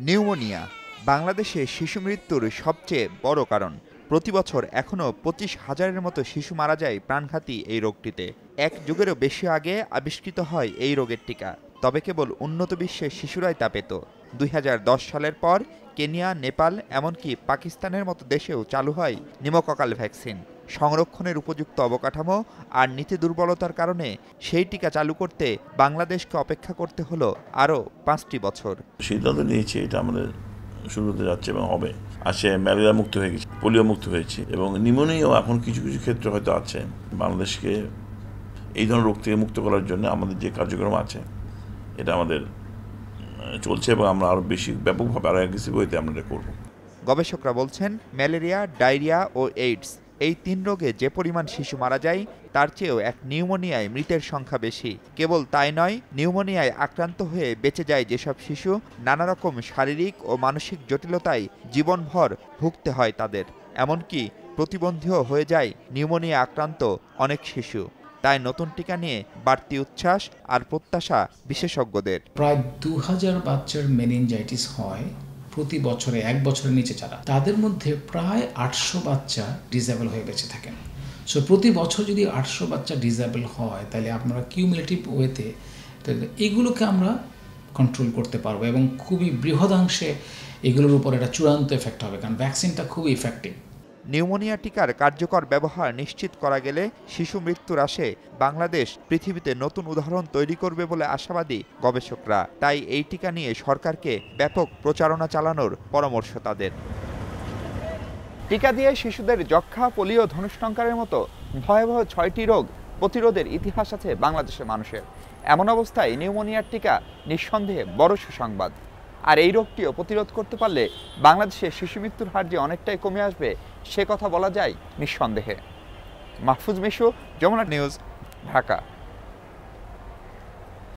Pneumonia বাংলাদেশে শিশু মৃত্যুর সবচেয়ে বড় কারণ। প্রতি বছর এখনও ২৫,০০০-এর মতো শিশু মারা যায় প্রাণঘাতী এই রোগটিতে। এক যুগেরও বেশি আগে আবিষ্কৃত হয় এই রোগের টিকা, তবে কেবল উন্নত বিশ্বের শিশুরাই তা পেত। ২০১০ সালের পর কেনিয়া, নেপাল, এমনকি পাকিস্তানের মতো দেশেও চালু হয় নিউমোককাল ভ্যাকসিন। সংরক্ষণের উপযুক্ত অবকাঠামো আর নীতি দুর্বলতার কারণে সেই টিকা চালু করতে বাংলাদেশকে অপেক্ষা করতে হলো আরও ৫টি বছর। সিদ্ধান্ত নিয়েছি এটা আমাদের শুরু হতে যাচ্ছে এবং হবে। আসে ম্যালেরিয়া মুক্ত হয়ে গেছে, পোলিও মুক্ত হয়েছে এবং নিউমোনিয়াও এখন কিছু কিছু ক্ষেত্রে হয়তো আছে। বাংলাদেশকে এই ধরনের রোগ থেকে মুক্ত করার জন্য আমাদের যে কার্যক্রম আছে এটা আমাদের চলছে এবং আমরা আরও বেশি ব্যাপকভাবে আরও অ্যাগ্রেসিভ হইতে আমরা এটা করব। গবেষকরা বলছেন, ম্যালেরিয়া, ডায়রিয়া ও এইডস এই ৩ রোগে যে পরিমাণ শিশু মারা যায় তার চেয়েও এক নিউমোনিয়ায় মৃতের সংখ্যা বেশি। কেবল তাই নয়, নিউমোনিয়ায় আক্রান্ত হয়ে বেঁচে যায় যেসব শিশু, নানা রকম শারীরিক ও মানসিক জটিলতায় জীবনভর ভুগতে হয় তাদের। এমনকি প্রতিবন্ধীও হয়ে যায় নিউমোনিয়া আক্রান্ত অনেক শিশু। তাই নতুন টিকা নিয়ে বাড়তি উচ্ছ্বাস আর প্রত্যাশা বিশেষজ্ঞদের। প্রায় ২,০০০ বাচ্চার মেনিনজাইটিস হয় প্রতি বছরে, ১ বছরের নিচে যারা, তাদের মধ্যে প্রায় ৮০০ বাচ্চা ডিসেবল হয়ে বেঁচে থাকেন। সো প্রতি বছর যদি ৮০০ বাচ্চা ডিসেবল হয়, তাহলে আপনারা কিউমুলেটিভ ওয়েতে এগুলোকে আমরা কন্ট্রোল করতে পারবো এবং খুবই বৃহদাংশে এগুলোর উপর একটা চূড়ান্ত এফেক্ট হবে, কারণ ভ্যাকসিনটা খুবই ইফেক্টিভ। নিউমোনিয়া টিকার কার্যকর ব্যবহার নিশ্চিত করা গেলে শিশু মৃত্যুর আসে বাংলাদেশ পৃথিবীতে নতুন উদাহরণ তৈরি করবে বলে আশাবাদী গবেষকরা। তাই এই টিকা নিয়ে সরকারকে ব্যাপক প্রচারণা চালানোর পরামর্শ তাদের। টিকা দিয়ে শিশুদের যক্ষ্মা, পোলিও, ধনুষ্টঙ্কারের মতো ভয়াবহ ৬টি রোগ প্রতিরোধের ইতিহাস আছে বাংলাদেশের মানুষের। এমন অবস্থায় নিউমোনিয়ার টিকা নিঃসন্দেহে বড় সুসংবাদ। আর এই রোগটিও প্রতিরোধ করতে পারলে বাংলাদেশে শিশু মৃত্যুর হার যে অনেকটাই কমে আসবে সে কথা বলা যায় নিঃসন্দেহে। মাহফুজ মিশু, যমুনা নিউজ, ঢাকা।